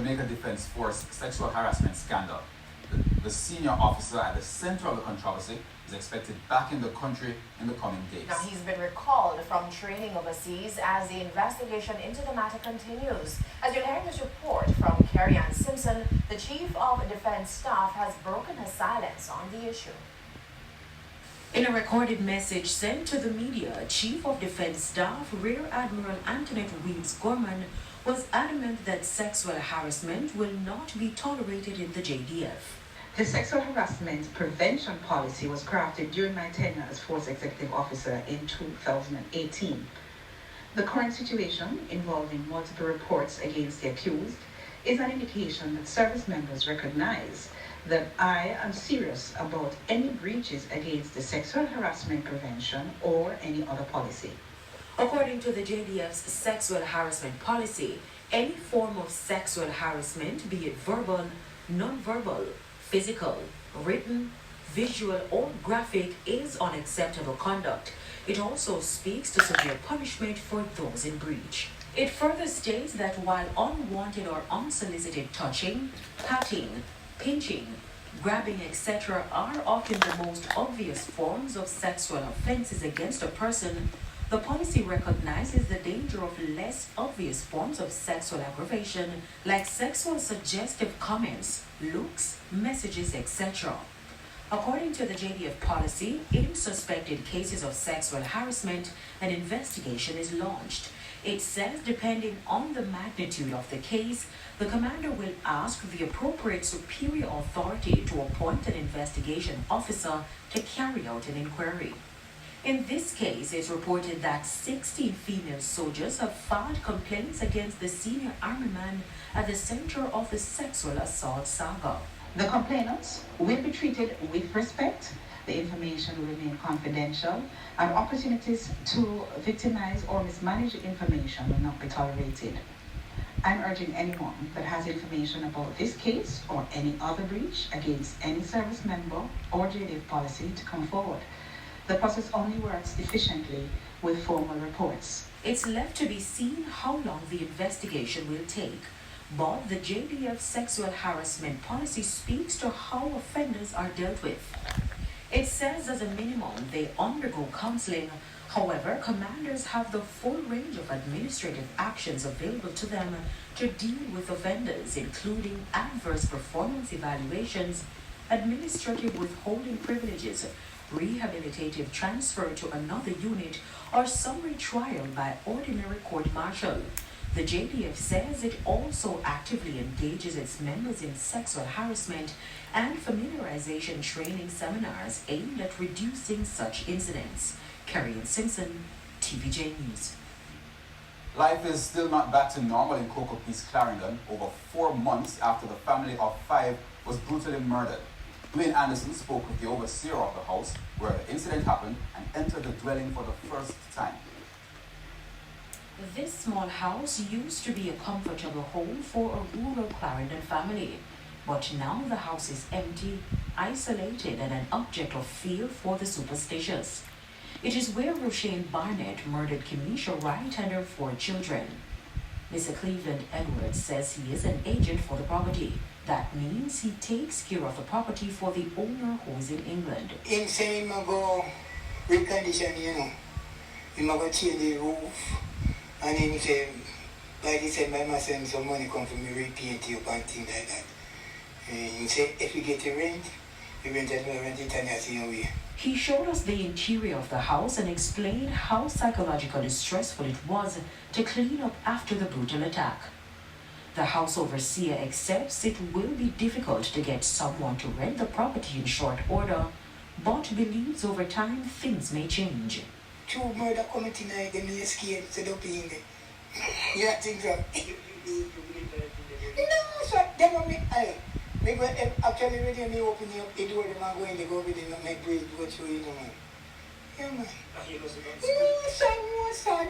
Jamaica Defence Force sexual harassment scandal. The senior officer at the center of the controversy is expected back in the country in the coming days. Now, he's been recalled from training overseas as the investigation into the matter continues. As you'll hear in this report from Carrie-Ann Simpson, the Chief of Defense Staff has broken her silence on the issue. In a recorded message sent to the media, Chief of Defense Staff Rear Admiral Antoinette Weeds Gorman was adamant that sexual harassment will not be tolerated in the JDF. The sexual harassment prevention policy was crafted during my tenure as Force Executive Officer in 2018. The current situation, involving multiple reports against the accused, is an indication that service members recognize that I am serious about any breaches against the sexual harassment prevention or any other policy. According to the JDF's sexual harassment policy, any form of sexual harassment, be it verbal, non-verbal, physical, written, visual, or graphic, is unacceptable conduct. It also speaks to severe punishment for those in breach. It further states that while unwanted or unsolicited touching, patting, pinching, grabbing, etc. are often the most obvious forms of sexual offenses against a person, the policy recognizes the danger of less obvious forms of sexual aggravation, like sexual suggestive comments, looks, messages, etc. According to the JDF policy, in suspected cases of sexual harassment, an investigation is launched. It says, depending on the magnitude of the case, the commander will ask the appropriate superior authority to appoint an investigation officer to carry out an inquiry. In this case, it's reported that 16 female soldiers have filed complaints against the senior army man at the center of the sexual assault saga. The complainants will be treated with respect, the information will remain confidential, and opportunities to victimize or mismanage the information will not be tolerated. I'm urging anyone that has information about this case or any other breach against any service member or JDF policy to come forward. The process only works efficiently with formal reports. It's left to be seen how long the investigation will take, but the JDF sexual harassment policy speaks to how offenders are dealt with. It says as a minimum they undergo counseling. However, commanders have the full range of administrative actions available to them to deal with offenders, including adverse performance evaluations, administrative withholding privileges, rehabilitative transfer to another unit, or summary trial by ordinary court-martial. The JDF says it also actively engages its members in sexual harassment and familiarization training seminars aimed at reducing such incidents. Carrie-Ann Simpson, TVJ News. Life is still not back to normal in Cocoa Peace, Clarendon, over 4 months after the family of 5 was brutally murdered. Dwayne Anderson spoke with the overseer of the house where the incident happened and entered the dwelling for the first time. This small house used to be a comfortable home for a rural Clarendon family, but now the house is empty, isolated, and an object of fear for the superstitious. It is where Roshane Barnett murdered Kemisha Wright and her 4 children. Mr. Cleveland Edwards says he is an agent for the property. That means he takes care of the property for the owner who is in England. In saying I go recondition, him go change the roof, and then he say, by December I must send some money come for me repaint you and things like that. He say, if you get the rent, you rent it and I see away. He showed us the interior of the house and explained how psychologically stressful it was to clean up after the brutal attack. The house overseer accepts it will be difficult to get someone to rent the property in short order, but believes over time things may change. 2 murder coming tonight, then me scared, so don't be in there. You don't think so? No, so them want me, me go, actually when me open up the door, them are going to go with them, make breeze go through, man. Yeah, man.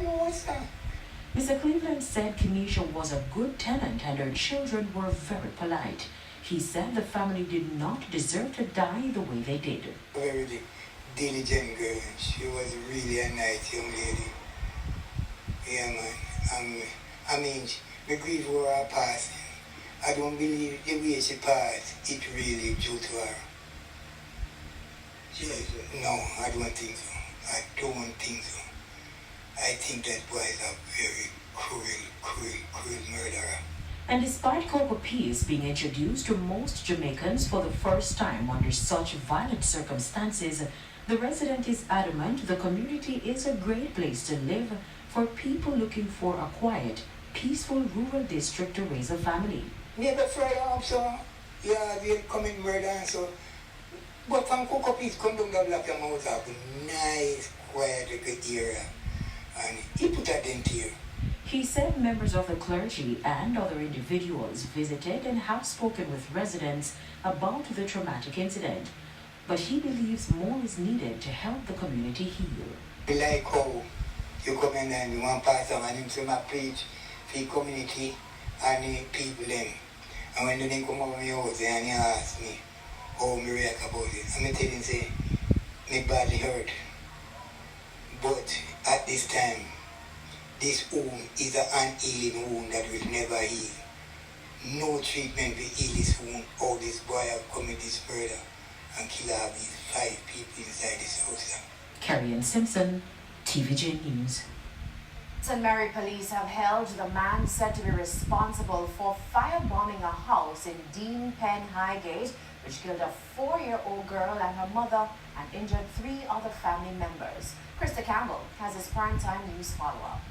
No, sir. Mr. Cleveland said Kemisha was a good tenant and her children were very polite. He said the family did not deserve to die the way they did. Very diligent girl. She was really a nice young lady. Yeah, man. I mean, the grief were her passing. I don't believe the way she passed, it really due to her. Yes, no, I don't think so. I don't think so. I think that boy is a very cruel murderer. And despite Cocoa Peace being introduced to most Jamaicans for the first time under such violent circumstances, the resident is adamant the community is a great place to live for people looking for a quiet, peaceful rural district to raise a family. Never Friday up, so yeah, they commit murder and so. But from Cocoa Peace come down the block and house have a nice, quiet little area. And he put a dent here. He said members of the clergy and other individuals visited and have spoken with residents about the traumatic incident, but he believes more is needed to help the community heal. I like how you come in and you want to pass on and him say, I preach for the community and the people them. And when they come over my house and he ask me how I react about it, I'm tell him say, me badly hurt. But at this time, this wound is an unhealing wound that will never heal. No treatment will heal this wound. All this boy have committed this murder and kill all these 5 people inside this house. Carrie-Ann Simpson, TVJ News. St. Mary police have held the man said to be responsible for firebombing a house in Dean Penn Highgate, which killed a 4-year-old girl and her mother and injured 3 other family members. Krista Campbell has his primetime news follow-up.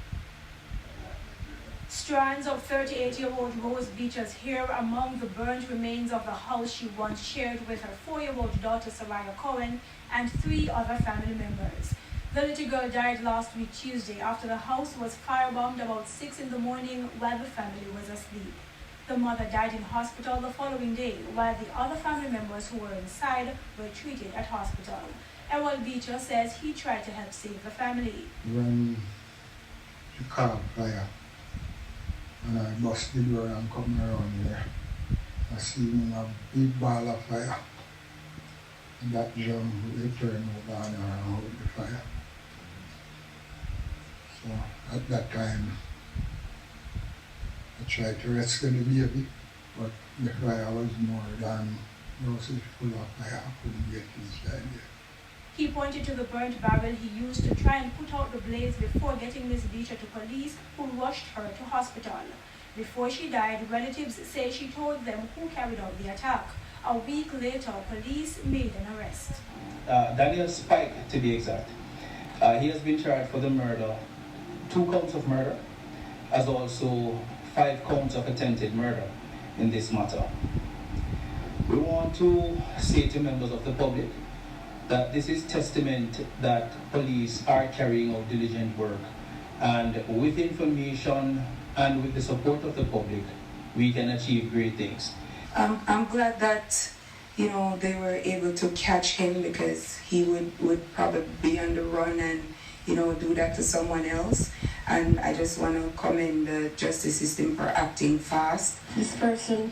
Strands of 38-year-old Rose Beecher's hair among the burned remains of the house she once shared with her 4-year-old daughter Soraya Cohen and 3 other family members. The little girl died last week Tuesday after the house was firebombed about 6 in the morning while the family was asleep. The mother died in hospital the following day, while the other family members who were inside were treated at hospital. Errol Beecher says he tried to help save the family. When she caught fire, and I bust the door and come around here, I seen a big ball of fire. And that drum would turn over and around the fire. So at that time, I tried to rescue the baby, but the fire was more than roses full of fire. I couldn't get inside there. He pointed to the burnt barrel he used to try and put out the blaze before getting Miss Beecher to police, who rushed her to hospital. Before she died, relatives say she told them who carried out the attack. A week later, police made an arrest. Daniel Spike, to be exact. He has been charged for the murder, 2 counts of murder, as also 5 counts of attempted murder in this matter. We want to say to members of the public that this is testament that police are carrying out diligent work, and with information and with the support of the public, we can achieve great things. I'm glad that, they were able to catch him, because he would probably be on the run and, do that to someone else. And I just want to commend the justice system for acting fast. This person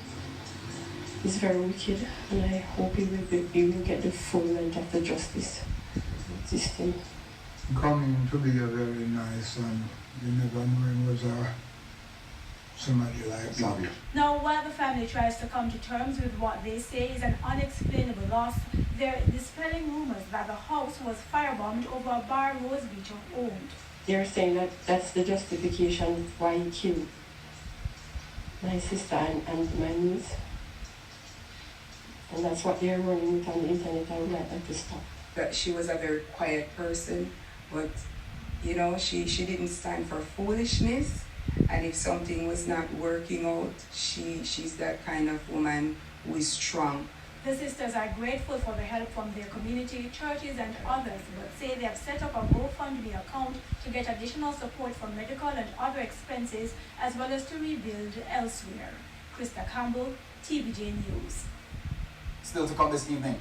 is very wicked, and I hope he will get the full length of the justice system. Coming to be a very nice, and you never know him was somebody like that. Now, while the family tries to come to terms with what they say is an unexplainable loss, they're dispelling rumors that the house was firebombed over a bar Rose Beecher owned. They're saying that that's the justification why he killed my sister and my niece. And that's what they're running with on the internet. I would like that to stop. That she was a very quiet person, but, she didn't stand for foolishness. And if something was not working out, she's that kind of woman who is strong. The sisters are grateful for the help from their community, churches and others, but say they have set up a GoFundMe account to get additional support for medical and other expenses, as well as to rebuild elsewhere. Krista Campbell, TVJ News. Still to come this evening.